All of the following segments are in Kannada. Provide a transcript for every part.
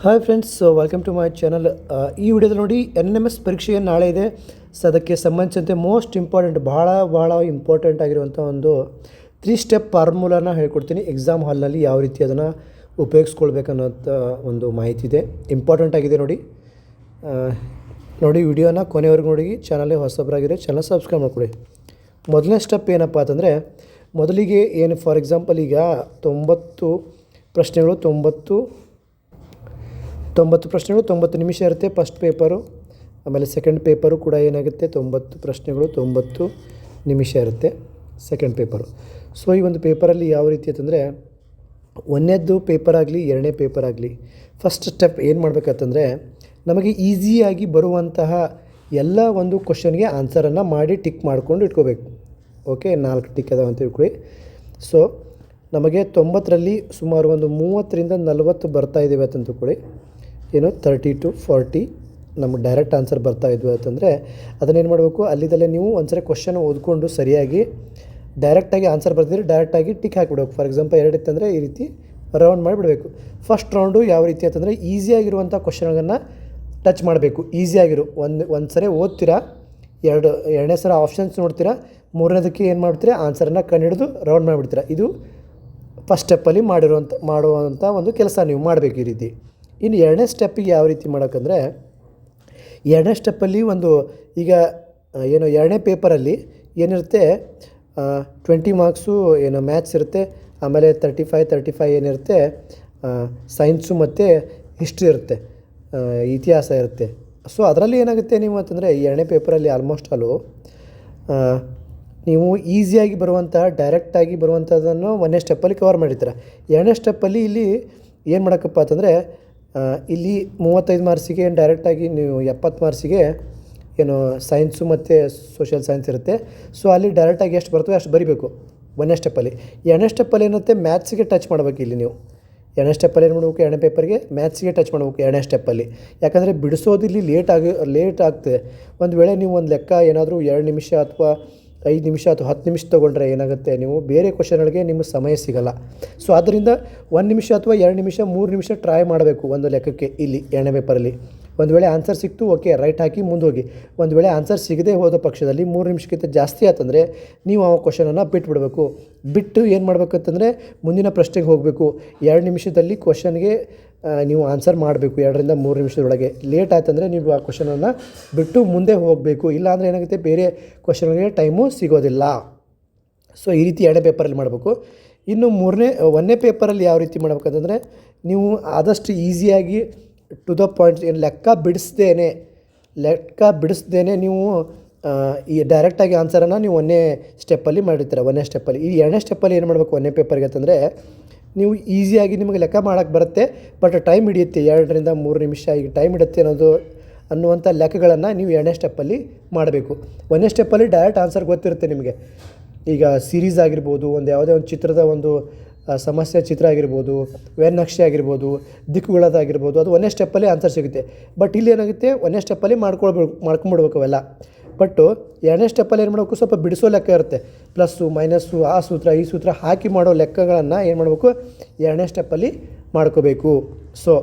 Hi friends, welcome to my channel. ಈ ವಿಡಿಯೋದಲ್ಲಿ ನೋಡಿ NMS ಪರೀಕ್ಷೆ ಏನು ನಾಳೆ ಇದೆ. ಸೊ ಅದಕ್ಕೆ ಸಂಬಂಧಿಸಿದಂತೆ ಮೋಸ್ಟ್ ಇಂಪಾರ್ಟೆಂಟ್ ಭಾಳ ಇಂಪಾರ್ಟೆಂಟ್ ಆಗಿರುವಂಥ ಒಂದು 3 ಸ್ಟೆಪ್ ಫಾರ್ಮುಲಾನ ಹೇಳ್ಕೊಡ್ತೀನಿ. ಎಕ್ಸಾಮ್ ಹಾಲ್ನಲ್ಲಿ ಯಾವ ರೀತಿ ಅದನ್ನು ಉಪಯೋಗಿಸ್ಕೊಳ್ಬೇಕನ್ನೋಂಥ ಒಂದು ಮಾಹಿತಿ ಇದೆ, ಇಂಪಾರ್ಟೆಂಟ್ ಆಗಿದೆ. ನೋಡಿ ವಿಡಿಯೋನ ಕೊನೆವರೆಗೂ ನೋಡಿ. ಚಾನಲ್ಗೆ ಹೊಸಬರಾಗಿರೋ ಚಾನಲ್ ಸಬ್ಸ್ಕ್ರೈಬ್ ಮಾಡ್ಕೊಳ್ಳಿ. ಮೊದಲನೇ ಸ್ಟೆಪ್ ಏನಪ್ಪ ಅಂತಂದರೆ, ಮೊದಲಿಗೆ ಏನು ಫಾರ್ ಎಕ್ಸಾಂಪಲ್ ಈಗ 90 ಪ್ರಶ್ನೆಗಳು 90 ಪ್ರಶ್ನೆಗಳು 90 ನಿಮಿಷ ಇರುತ್ತೆ ಫಸ್ಟ್ ಪೇಪರು. ಆಮೇಲೆ ಸೆಕೆಂಡ್ ಪೇಪರು ಕೂಡ ಏನಾಗುತ್ತೆ 90 ಪ್ರಶ್ನೆಗಳು 90 ನಿಮಿಷ ಇರುತ್ತೆ ಸೆಕೆಂಡ್ ಪೇಪರು. ಸೊ ಈ ಒಂದು ಪೇಪರಲ್ಲಿ ಯಾವ ರೀತಿ ಅಂತಂದರೆ, ಒಂದನೇದು ಪೇಪರ್ ಆಗಲಿ ಎರಡನೇ ಪೇಪರ್ ಆಗಲಿ, ಫಸ್ಟ್ ಸ್ಟೆಪ್ ಏನು ಮಾಡಬೇಕಂತಂದರೆ, ನಮಗೆ ಈಸಿಯಾಗಿ ಬರುವಂತಹ ಎಲ್ಲ ಒಂದು ಕ್ವಶನ್ಗೆ ಆನ್ಸರನ್ನು ಮಾಡಿ ಟಿಕ್ ಮಾಡಿಕೊಂಡು ಇಟ್ಕೋಬೇಕು. ಓಕೆ, 4 ಟಿಕ್ ಅದಾವ ಅಂತ ಇಟ್ಕೊಳ್ಳಿ. ಸೊ ನಮಗೆ 90ರಲ್ಲಿ ಸುಮಾರು ಒಂದು 30ರಿಂದ 40 ಬರ್ತಾ ಇದ್ದೀವಿ ಅಂತ ತಿಳ್ಕೊಳ್ಳಿ. 30 to 40 ನಮಗೆ ಡೈರೆಕ್ಟ್ ಆನ್ಸರ್ ಬರ್ತಾ ಇದ್ವಿ ಅಂತಂದರೆ, ಅದನ್ನೇನು ಮಾಡಬೇಕು, ಅಲ್ಲಿದಲ್ಲೇ ನೀವು ಒಂದ್ಸರಿ ಕ್ವಶನ್ ಓದ್ಕೊಂಡು ಸರಿಯಾಗಿ ಡೈರೆಕ್ಟಾಗಿ ಆನ್ಸರ್ ಬರ್ತಿದ್ರೆ ಡೈರೆಕ್ಟಾಗಿ ಟಿಕ್ ಹಾಕಿಬಿಡ್ಬೇಕು. ಫಾರ್ ಎಕ್ಸಾಂಪಲ್ 2 ಇತ್ತಂದರೆ ಈ ರೀತಿ ರೌಂಡ್ ಮಾಡಿಬಿಡಬೇಕು. ಫಸ್ಟ್ ರೌಂಡು ಯಾವ ರೀತಿ ಅಂತಂದರೆ, ಈಸಿಯಾಗಿರುವಂಥ ಕ್ವಶನ್ಗಳನ್ನು ಟಚ್ ಮಾಡಬೇಕು. ಈಸಿಯಾಗಿರು ಒಂದು ಸರಿ ಓದ್ತೀರಾ, ಎರಡನೇ ಸಲ ಆಪ್ಷನ್ಸ್ ನೋಡ್ತೀರಾ, ಮೂರನೇದಕ್ಕೆ ಏನು ಮಾಡ್ತೀರಾ, ಆನ್ಸರನ್ನು ಕಂಡುಹಿಡಿದು ರೌಂಡ್ ಮಾಡಿಬಿಡ್ತೀರಾ. ಇದು ಫಸ್ಟ್ ಸ್ಟೆಪ್ಪಲ್ಲಿ ಮಾಡುವಂಥ ಒಂದು ಕೆಲಸ ನೀವು ಮಾಡಬೇಕು ಈ ರೀತಿ. ಇನ್ನು ಎರಡನೇ ಸ್ಟೆಪ್ಪಿಗೆ ಯಾವ ರೀತಿ ಮಾಡೋಕ್ಕಂದರೆ, ಎರಡನೇ ಸ್ಟೆಪ್ಪಲ್ಲಿ ಒಂದು ಈಗ ಎರಡನೇ ಪೇಪರಲ್ಲಿ ಏನಿರುತ್ತೆ, 20 ಮಾರ್ಕ್ಸು ಮ್ಯಾಥ್ಸ್ ಇರುತ್ತೆ. ಆಮೇಲೆ 35 ಏನಿರುತ್ತೆ ಸೈನ್ಸು ಮತ್ತು ಹಿಸ್ಟ್ರಿ ಇರುತ್ತೆ, ಇತಿಹಾಸ ಇರುತ್ತೆ. ಸೊ ಅದರಲ್ಲಿ ಏನಾಗುತ್ತೆ ನೀವು ಅಂತಂದರೆ, ಎರಡನೇ ಪೇಪರಲ್ಲಿ ಆಲ್ಮೋಸ್ಟ್ ನೀವು ಈಸಿಯಾಗಿ ಬರುವಂತಹ ಡೈರೆಕ್ಟಾಗಿ ಬರುವಂಥದ್ದನ್ನು ಒಂದನೇ ಸ್ಟೆಪ್ಪಲ್ಲಿ ಕವರ್ ಮಾಡಿರ್ತೀರ. ಎರಡನೇ ಸ್ಟೆಪ್ಪಲ್ಲಿ ಇಲ್ಲಿ ಏನು ಮಾಡೋಕ್ಕಪ್ಪ ಅಂತಂದರೆ, ಇಲ್ಲಿ 35 ಮಾರ್ಕ್ಸಿಗೆ ಡೈರೆಕ್ಟಾಗಿ ನೀವು 70 ಮಾರ್ಕ್ಸಿಗೆ ಸೈನ್ಸು ಮತ್ತು ಸೋಷಿಯಲ್ ಸೈನ್ಸ್ ಇರುತ್ತೆ. ಸೊ ಅಲ್ಲಿ ಡೈರೆಕ್ಟಾಗಿ ಎಷ್ಟು ಬರ್ತವೆ ಅಷ್ಟು ಬರಿಬೇಕು ಒಂದನೇ ಸ್ಟೆಪ್ಪಲ್ಲಿ. ಎರಡನೇ ಸ್ಟೆಪ್ಪಲ್ಲಿ ಏನಿರುತ್ತೆ, ಮ್ಯಾಥ್ಸಿಗೆ ಟಚ್ ಮಾಡಬೇಕು. ಇಲ್ಲಿ ನೀವು ಎರಡನೇ ಸ್ಟೆಪ್ಪಲ್ಲಿ ಏನು ಮಾಡಬೇಕು, ಎರಡನೇ ಪೇಪರ್ಗೆ ಮ್ಯಾಥ್ಸಿಗೆ ಟಚ್ ಮಾಡಬೇಕು ಎರಡನೇ ಸ್ಟೆಪ್ಪಲ್ಲಿ. ಯಾಕಂದರೆ ಬಿಡಿಸೋದು ಇಲ್ಲಿ ಲೇಟ್ ಆಗ್ತದೆ. ಒಂದು ವೇಳೆ ನೀವು ಒಂದು ಲೆಕ್ಕ ಏನಾದರೂ 2 ನಿಮಿಷ ಅಥವಾ 5 ನಿಮಿಷ ಅಥವಾ 10 ನಿಮಿಷ ತೊಗೊಂಡ್ರೆ ಏನಾಗುತ್ತೆ, ನೀವು ಬೇರೆ ಕ್ವಶನ್ಗಳಿಗೆ ನಿಮಗೆ ಸಮಯ ಸಿಗೋಲ್ಲ. ಸೊ ಆದ್ದರಿಂದ 1 ನಿಮಿಷ ಅಥವಾ 2 ನಿಮಿಷ 3 ನಿಮಿಷ ಟ್ರೈ ಮಾಡಬೇಕು ಒಂದು ಲೆಕ್ಕಕ್ಕೆ. ಇಲ್ಲಿ ಎರಡನೇ ಪೇಪರಲ್ಲಿ ಒಂದು ವೇಳೆ ಆನ್ಸರ್ ಸಿಕ್ತು, ಓಕೆ ರೈಟ್ ಹಾಕಿ ಮುಂದೋಗಿ. ಒಂದು ವೇಳೆ ಆನ್ಸರ್ ಸಿಗದೆ ಹೋದ ಪಕ್ಷದಲ್ಲಿ 3 ನಿಮಿಷಕ್ಕಿಂತ ಜಾಸ್ತಿ ಆತಂದರೆ ನೀವು ಆ ಕ್ವಶನನ್ನು ಬಿಟ್ಟುಬಿಡಬೇಕು. ಬಿಟ್ಟು ಏನು ಮಾಡಬೇಕಂತಂದರೆ, ಮುಂದಿನ ಪ್ರಶ್ನೆಗೆ ಹೋಗಬೇಕು. 2 ನಿಮಿಷದಲ್ಲಿ ಕ್ವಶನ್ಗೆ ನೀವು ಆನ್ಸರ್ ಮಾಡಬೇಕು. 2ರಿಂದ 3 ನಿಮಿಷದೊಳಗೆ. ಲೇಟ್ ಆಯ್ತಂದರೆ ನೀವು ಆ ಕ್ವಶನನ್ನು ಬಿಟ್ಟು ಮುಂದೆ ಹೋಗಬೇಕು. ಇಲ್ಲಾಂದರೆ ಏನಾಗುತ್ತೆ, ಬೇರೆ ಕ್ವಶನ್ಗೆ ಟೈಮು ಸಿಗೋದಿಲ್ಲ. ಸೊ ಈ ರೀತಿ ಎರಡನೇ ಪೇಪರಲ್ಲಿ ಮಾಡಬೇಕು. ಇನ್ನು ಒಂದನೇ ಪೇಪರಲ್ಲಿ ಯಾವ ರೀತಿ ಮಾಡಬೇಕಂತಂದರೆ, ನೀವು ಆದಷ್ಟು ಈಸಿಯಾಗಿ ಟು ದ ಪಾಯಿಂಟ್, ಲೆಕ್ಕ ಬಿಡಿಸ್ದೇನೆ ನೀವು ಈ ಡೈರೆಕ್ಟಾಗಿ ಆನ್ಸರನ್ನು ನೀವು ಒಂದನೇ ಸ್ಟೆಪ್ಪಲ್ಲಿ ಮಾಡಿರ್ತೀರ. ಒಂದನೇ ಸ್ಟೆಪ್ಪಲ್ಲಿ ಈ ಎರಡನೇ ಸ್ಟೆಪ್ಪಲ್ಲಿ ಏನು ಮಾಡಬೇಕು ಒಂದನೇ ಪೇಪರ್ಗೆ ಅಂತಂದರೆ, ನೀವು ಈಸಿಯಾಗಿ ನಿಮಗೆ ಲೆಕ್ಕ ಮಾಡೋಕ್ಕೆ ಬರುತ್ತೆ, ಬಟ್ ಟೈಮ್ ಹಿಡಿಯುತ್ತೆ. 2ರಿಂದ 3 ನಿಮಿಷ ಈಗ ಟೈಮ್ ಹಿಡಿಯುತ್ತೆ ಅನ್ನುವಂಥ ಲೆಕ್ಕಗಳನ್ನು ನೀವು ಎರಡನೇ ಸ್ಟೆಪ್ಪಲ್ಲಿ ಮಾಡಬೇಕು. ಒಂದನೇ ಸ್ಟೆಪ್ಪಲ್ಲಿ ಡೈರೆಕ್ಟ್ ಆನ್ಸರ್ ಗೊತ್ತಿರುತ್ತೆ ನಿಮಗೆ. ಈಗ ಸೀರೀಸ್ ಆಗಿರ್ಬೋದು, ಯಾವುದೇ ಒಂದು ಚಿತ್ರದ ಒಂದು ಸಮಸ್ಯೆ ಚಿತ್ರ ಆಗಿರ್ಬೋದು, ನಕ್ಷೆ ಆಗಿರ್ಬೋದು, ದಿಕ್ಕುಗಳದಾಗಿರ್ಬೋದು, ಅದು ಒಂದನೇ ಸ್ಟೆಪ್ಪಲ್ಲಿ ಆನ್ಸರ್ ಸಿಗುತ್ತೆ. ಬಟ್ ಇಲ್ಲಿ ಏನಾಗುತ್ತೆ, ಒಂದನೇ ಸ್ಟೆಪ್ಪಲ್ಲಿ ಮಾಡ್ಕೊಂಬಿಡ್ಬೇಕು ಅವೆಲ್ಲ. ಬಟ್ಟು ಎರಡನೇ ಸ್ಟೆಪ್ಪಲ್ಲಿ ಏನು ಮಾಡಬೇಕು, ಸ್ವಲ್ಪ ಬಿಡಿಸೋ ಲೆಕ್ಕ ಇರುತ್ತೆ. ಪ್ಲಸ್ಸು ಮೈನಸ್ಸು ಆ ಸೂತ್ರ ಈ ಸೂತ್ರ ಹಾಕಿ ಮಾಡೋ ಲೆಕ್ಕಗಳನ್ನು ಏನು ಮಾಡಬೇಕು, ಎರಡನೇ ಸ್ಟೆಪ್ಪಲ್ಲಿ ಮಾಡ್ಕೋಬೇಕು. ಸೊ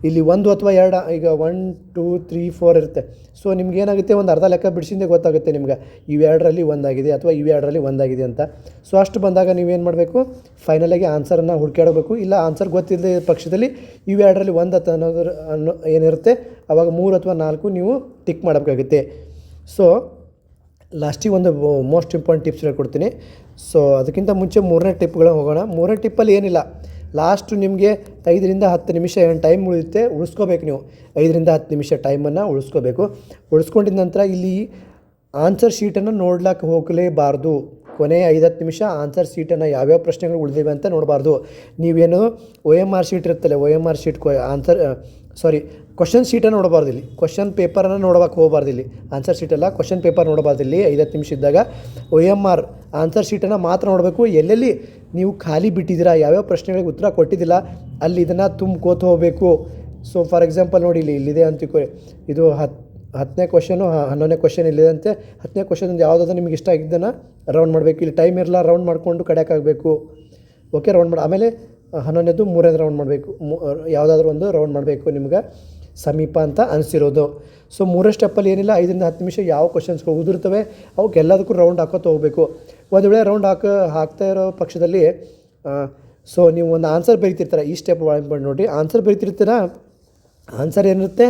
ಇಲ್ಲಿ 1 ಅಥವಾ 2, ಈಗ 1 2 3 4 ಇರುತ್ತೆ. ಸೊ ನಿಮ್ಗೇನಾಗುತ್ತೆ, ಒಂದು ಅರ್ಧ ಲೆಕ್ಕ ಬಿಡಿಸಿಂದೇ ಗೊತ್ತಾಗುತ್ತೆ ನಿಮ್ಗೆ ಇವೆರಡರಲ್ಲಿ ಒಂದಾಗಿದೆ ಅಥವಾ ಇವೆರಡರಲ್ಲಿ ಒಂದಾಗಿದೆ ಅಂತ. ಸೊ ಅಷ್ಟು ಬಂದಾಗ ನೀವೇನು ಮಾಡಬೇಕು, ಫೈನಲಾಗಿ ಆನ್ಸರನ್ನು ಹುಡುಕಾಡಬೇಕು. ಇಲ್ಲ ಆನ್ಸರ್ ಗೊತ್ತಿಲ್ಲದೆ ಪಕ್ಷದಲ್ಲಿ ಇವೆರಡರಲ್ಲಿ ಒಂದು ಅಂತ ಏನಿರುತ್ತೆ, ಆವಾಗ 3 ಅಥವಾ 4 ನೀವು ಟಿಕ್ ಮಾಡಬೇಕಾಗುತ್ತೆ. ಸೊ ಲಾಸ್ಟಿಗೆ ಒಂದು ಮೋಸ್ಟ್ ಇಂಪಾರ್ಟೆಂಟ್ ಟಿಪ್ಸ್ ಹೇಳ್ಕೊಡ್ತೀನಿ. ಸೊ ಅದಕ್ಕಿಂತ ಮುಂಚೆ 3ನೇ ಟಿಪ್ಗಳನ್ನ ಹೋಗೋಣ. 3ನೇ ಟಿಪ್ಪಲ್ಲಿ ಏನಿಲ್ಲ, ಲಾಸ್ಟು ನಿಮಗೆ 5ರಿಂದ 10 ನಿಮಿಷ ಏನು ಟೈಮ್ ಉಳಿಸ್ಕೋಬೇಕು. ನೀವು 5ರಿಂದ 10 ನಿಮಿಷ ಟೈಮನ್ನು ಉಳಿಸ್ಕೋಬೇಕು. ಉಳಿಸ್ಕೊಂಡಿದ ನಂತರ ಇಲ್ಲಿ ಆನ್ಸರ್ ಶೀಟನ್ನು ನೋಡ್ಲಿಕ್ಕೆ ಹೋಗಲೇಬಾರ್ದು. ಕೊನೆಯ 5-10 ನಿಮಿಷ ಆನ್ಸರ್ ಶೀಟನ್ನು ಯಾವ್ಯಾವ ಪ್ರಶ್ನೆಗಳು ಉಳಿದಿವೆ ಅಂತ ನೋಡಬಾರ್ದು. ನೀವೇನು OMR ಶೀಟ್ ಇರುತ್ತಲ್ಲ, OMR ಶೀಟ್ ಕ್ವಶನ್ ಶೀಟನ್ನು ನೋಡಬಾರ್ದು. ಇಲ್ಲಿ ಕ್ವಶನ್ ಪೇಪರನ್ನು ನೋಡೋಕ್ಕೆ ಹೋಗಬಾರ್ದು. ಇಲ್ಲಿ ಆನ್ಸರ್ ಶೀಟಲ್ಲ, ಕ್ವಶನ್ ಪೇಪರ್ ನೋಡಬಾರ್ದು. ಇಲ್ಲಿ 5-10 ನಿಮಿಷ ಇದ್ದಾಗ OMR ಆನ್ಸರ್ ಶೀಟನ್ನು ಮಾತ್ರ ನೋಡಬೇಕು. ಎಲ್ಲೆಲ್ಲಿ ನೀವು ಖಾಲಿ ಬಿಟ್ಟಿದ್ದೀರಾ, ಯಾವ್ಯಾವ ಪ್ರಶ್ನೆಗಳಿಗೆ ಉತ್ತರ ಕೊಟ್ಟಿದ್ದಿಲ್ಲ, ಅಲ್ಲಿ ಇದನ್ನು ತುಂಬ್ಕೋತ ಹೋಗಬೇಕು. ಸೊ ಫಾರ್ ಎಕ್ಸಾಂಪಲ್ ನೋಡಿ, ಇಲ್ಲಿದೆ ಅಂತ ಇದು 10ನೇ ಕ್ವಶನು 11ನೇ ಕ್ವಶನ್ ಇಲ್ಲಿದೆ ಅಂತೆ. 10ನೇ ಕ್ವಶನ್ ಯಾವುದಾದ್ರೂ ನಿಮಗೆ ಇಷ್ಟ ಆಗಿದ್ದನ್ನು ರೌಂಡ್ ಮಾಡಬೇಕು. ಇಲ್ಲಿ ಟೈಮ್ ಇರಲ್ಲ, ರೌಂಡ್ ಮಾಡಿಕೊಂಡು ಕಡೆಯೋಕ್ಕಾಗಬೇಕು. ಓಕೆ, ರೌಂಡ್ ಮಾಡಿ ಆಮೇಲೆ 11ನೇದು 3ನೇ ರೌಂಡ್ ಮಾಡಬೇಕು, ಯಾವುದಾದ್ರೂ ಒಂದು ರೌಂಡ್ ಮಾಡಬೇಕು ನಿಮ್ಗೆ ಸಮೀಪ ಅಂತ ಅನಿಸಿರೋದು. ಸೊ 3 ಸ್ಟೆಪ್ಪಲ್ಲಿ ಏನಿಲ್ಲ, 5ರಿಂದ 10 ನಿಮಿಷ ಯಾವ ಕ್ವಶನ್ಸ್ಗಳು ಉದುರ್ತವೆ ಅವಕ್ಕೆಲ್ಲದಕ್ಕೂ ರೌಂಡ್ ಹಾಕೋತ ಹೋಗಬೇಕು. ಒಂದು ವೇಳೆ ರೌಂಡ್ ಹಾಕ್ತಾ ಇರೋ ಪಕ್ಷದಲ್ಲಿ ಸೊ ನೀವು ಒಂದು ಆನ್ಸರ್ ಬರೀತಿರ್ತಾರೆ, ಈ ಸ್ಟೆಪ್ ಇಂಪಾರ್ಟೆಂಟ್ ನೋಡಿ. ಆನ್ಸರ್ ಬರೀತಿರ್ತೀರ, ಆನ್ಸರ್ ಏನಿರುತ್ತೆ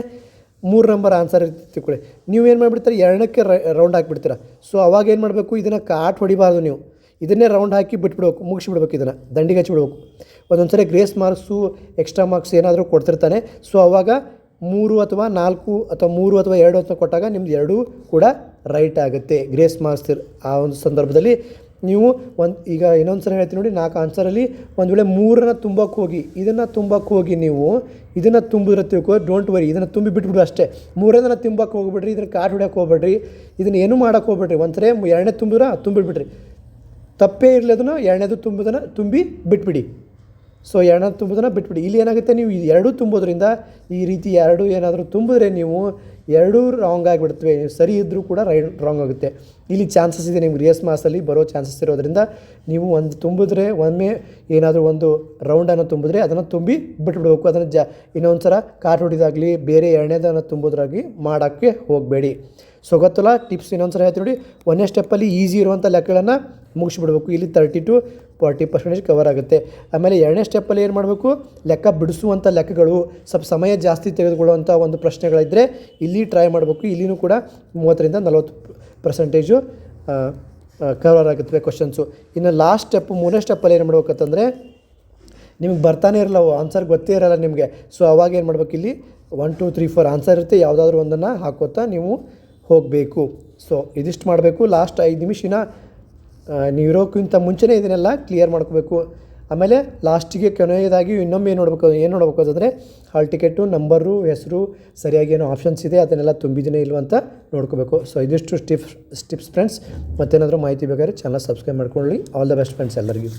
3 ನಂಬರ್ ಆನ್ಸರ್ ಇರ್ತಿತ್ತು ಕೂಡ ನೀವು ಏನು ಮಾಡಿಬಿಡ್ತೀರ, 2ಕ್ಕೆ ರೌಂಡ್ ಹಾಕಿಬಿಡ್ತೀರ. ಸೊ ಅವಾಗ ಏನು ಮಾಡಬೇಕು, ಇದನ್ನು ಕಾಟ್ ಹೊಡಿಬಾರ್ದು, ನೀವು ಇದನ್ನೇ ರೌಂಡ್ ಹಾಕಿ ಬಿಟ್ಬಿಡ್ಬೇಕು, ಮುಗಿಸ್ಬಿಡ್ಬೇಕು, ಇದನ್ನು ದಂಡಿಗೆ ಹಚ್ಚಿಬಿಡ್ಬೇಕು. ಒಂದೊಂದು ಸರಿ ಗ್ರೇಸ್ ಮಾರ್ಕ್ಸು ಎಕ್ಸ್ಟ್ರಾ ಮಾರ್ಕ್ಸ್ ಏನಾದರೂ ಕೊಡ್ತಿರ್ತಾನೆ. ಸೊ ಅವಾಗ 3 ಅಥವಾ 4 ಅಥವಾ 3 ಅಥವಾ 2 ಅಂತ ಕೊಟ್ಟಾಗ ನಿಮ್ದು 2 ಕೂಡ ರೈಟ್ ಆಗುತ್ತೆ. ಗ್ರೇಸ್ ಮಾರ್ಕ್ಸ್ ಆ ಒಂದು ಸಂದರ್ಭದಲ್ಲಿ ನೀವು ಈಗ ಇನ್ನೊಂದು ಸಲ ಹೇಳ್ತೀನಿ ನೋಡಿ, 4 ಆನ್ಸರಲ್ಲಿ ಒಂದು ವೇಳೆ 3ನ ತುಂಬಕ್ಕೆ ಹೋಗಿ ಇದನ್ನು ತುಂಬಕ್ಕೆ ಹೋಗಿ ನೀವು ಇದನ್ನು ತುಂಬಿದ್ರೆ ತಿಳ್ಕೊ, ಡೋಂಟ್ ವರಿ, ಇದನ್ನು ತುಂಬಿ ಬಿಟ್ಬಿಡು ಅಷ್ಟೇ. 3ನೇ ತುಂಬಕ್ಕೆ ಹೋಗ್ಬಿಡ್ರಿ, ಇದನ್ನು ಕಾಟ್ ಹೊಡ್ಯಕ್ಕೆ ಹೋಗ್ಬೇಡ್ರಿ, ಇದನ್ನು ಏನೂ ಮಾಡೋಕ್ಕೆ ಹೋಗ್ಬೇಡ್ರಿ. ಒಂದು ಸರಿ 2ನೇ ತುಂಬಿಬಿಟ್ರಿ, ತಪ್ಪೇ ಇರಲಿ, ಅದನ್ನು 2ನೇದು ತುಂಬಿ ಬಿಟ್ಬಿಡಿ. ಸೊ 2ನೇದು ತುಂಬೋದನ್ನು ಬಿಟ್ಬಿಡಿ. ಇಲ್ಲಿ ಏನಾಗುತ್ತೆ, ನೀವು 2 ತುಂಬೋದ್ರಿಂದ ಈ ರೀತಿ 2 ಏನಾದರೂ ತುಂಬಿದ್ರೆ ನೀವು 2 ರಾಂಗ್ ಆಗಿಬಿಡ್ತವೆ. ಸರಿ ಇದ್ದರೂ ಕೂಡ ರಾಂಗ್ ಆಗುತ್ತೆ. ಇಲ್ಲಿ ಚಾನ್ಸಸ್ ಇದೆ, ನಿಮ್ಗೆ ಗ್ರೇಸ್ ಮಾರ್ಕ್ಸಲ್ಲಿ ಬರೋ ಚಾನ್ಸಸ್ ಇರೋದ್ರಿಂದ ನೀವು ಒಂದು ತುಂಬಿದ್ರೆ, ಒಮ್ಮೆ ಏನಾದರೂ ಒಂದು ರೌಂಡನ್ನು ತುಂಬಿದ್ರೆ ಅದನ್ನು ತುಂಬಿ ಬಿಟ್ಬಿಡ್ಬೇಕು. ಅದನ್ನು ಇನ್ನೊಂದು ಸಲ ಕಾಟ್ ಹೊಡಿದಾಗಲಿ ಬೇರೆ 2ನೇದನ್ನು ತುಂಬೋದ್ರಾಗಿ ಮಾಡೋಕ್ಕೆ ಹೋಗಬೇಡಿ. ಸೊ ಗೊತ್ತಲ್ಲ ಟಿಪ್ಸ್, ಇನ್ನೊಂದು ಸಲ ಹೇಳ್ತೀನಿ ನೋಡಿ. 1ನೇ ಸ್ಟೆಪ್ಪಲ್ಲಿ ಈಸಿ ಇರುವಂಥ ಲೆಕ್ಕಗಳನ್ನು ಮುಗಿಸ್ಬಿಡ್ಬೇಕು. ಇಲ್ಲಿ 30 to 40% ಕವರ್ ಆಗುತ್ತೆ. ಆಮೇಲೆ 2ನೇ ಸ್ಟೆಪ್ಪಲ್ಲಿ ಏನು ಮಾಡಬೇಕು, ಲೆಕ್ಕ ಬಿಡಿಸುವಂಥ ಲೆಕ್ಕಗಳು ಸ್ವಲ್ಪ ಸಮಯ ಜಾಸ್ತಿ ತೆಗೆದುಕೊಳ್ಳುವಂಥ ಒಂದು ಪ್ರಶ್ನೆಗಳಿದ್ದರೆ ಇಲ್ಲಿ ಟ್ರೈ ಮಾಡಬೇಕು. ಇಲ್ಲಿನೂ ಕೂಡ 30ರಿಂದ 40% ಕವರ್ ಆಗುತ್ತೆ ಕ್ವಶನ್ಸು. ಇನ್ನು ಲಾಸ್ಟ್ ಸ್ಟೆಪ್ಪು 3ನೇ ಸ್ಟೆಪ್ಪಲ್ಲಿ ಏನು ಮಾಡ್ಬೇಕಂತಂದರೆ, ನಿಮ್ಗೆ ಬರ್ತಾನೆ ಇರಲ್ಲ, ಆನ್ಸರ್ ಗೊತ್ತೇ ಇರಲ್ಲ ನಿಮಗೆ. ಸೊ ಅವಾಗ ಏನು ಮಾಡ್ಬೇಕು, ಇಲ್ಲಿ 1 2 3 4 ಆನ್ಸರ್ ಇರುತ್ತೆ, ಯಾವುದಾದ್ರೂ ಒಂದನ್ನು ಹಾಕೋತಾ ನೀವು ಹೋಗಬೇಕು. ಸೊ ಇದಿಷ್ಟು ಮಾಡಬೇಕು. ಲಾಸ್ಟ್ 5 ನಿಮಿಷ ನೀವು ಇರೋಕ್ಕಿಂತ ಮುಂಚೆನೇ ಇದನ್ನೆಲ್ಲ ಕ್ಲಿಯರ್ ಮಾಡ್ಕೋಬೇಕು. ಆಮೇಲೆ ಲಾಸ್ಟಿಗೆ ಕೊನೆಯದಾಗಿ ಇನ್ನೊಮ್ಮೆ ಏನು ನೋಡಬೇಕು ಅಂತಂದರೆ, ಹಾಲ್ ಟಿಕೆಟು, ನಂಬರು, ಹೆಸರು, ಸರಿಯಾಗಿ ಏನೋ ಆಪ್ಷನ್ಸ್ ಇದೆ ಅದನ್ನೆಲ್ಲ ತುಂಬಿದ್ದೀನೇ ಇಲ್ವ ಅಂತ ನೋಡ್ಕೋಬೇಕು. ಸೊ ಇದಿಷ್ಟು ಟಿಪ್ಸ್ ಫ್ರೆಂಡ್ಸ್. ಮತ್ತೇನಾದರೂ ಮಾಹಿತಿ ಬೇಕಾದ್ರೆ ಚಾನಲ್ ಸಬ್ಸ್ಕ್ರೈಬ್ ಮಾಡ್ಕೊಳ್ಳಿ. ಆಲ್ ದ ಬೆಸ್ಟ್ ಫ್ರೆಂಡ್ಸ್ ಎಲ್ಲರಿಗೂ.